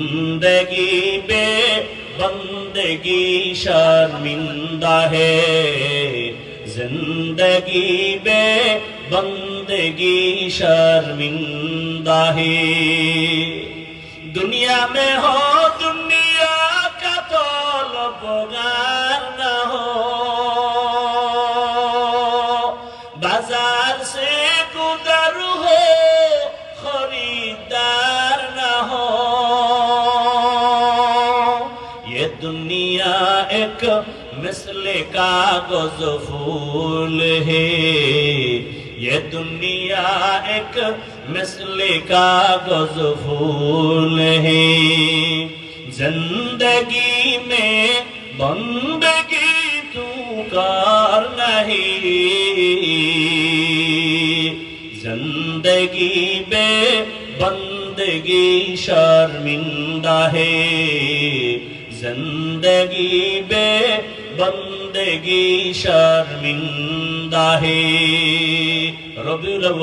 زندگی بے بندگی شرمندہ ہے زندگی بے بندگی شرمندہ ہے دنیا میں ہو دنیا کا طلبگار نہ ہو بازار سے گزر ہو خریدار نہ ہو یہ دنیا ایک مثل کاغذ پھول ہے یہ دنیا ایک مثل کاغذ پھول ہے زندگی میں بندگی تو کار نہیں زندگی بے بندگی شرمندہ ہے زندگی بے بندگی شرمندہ ہے ربیع الاول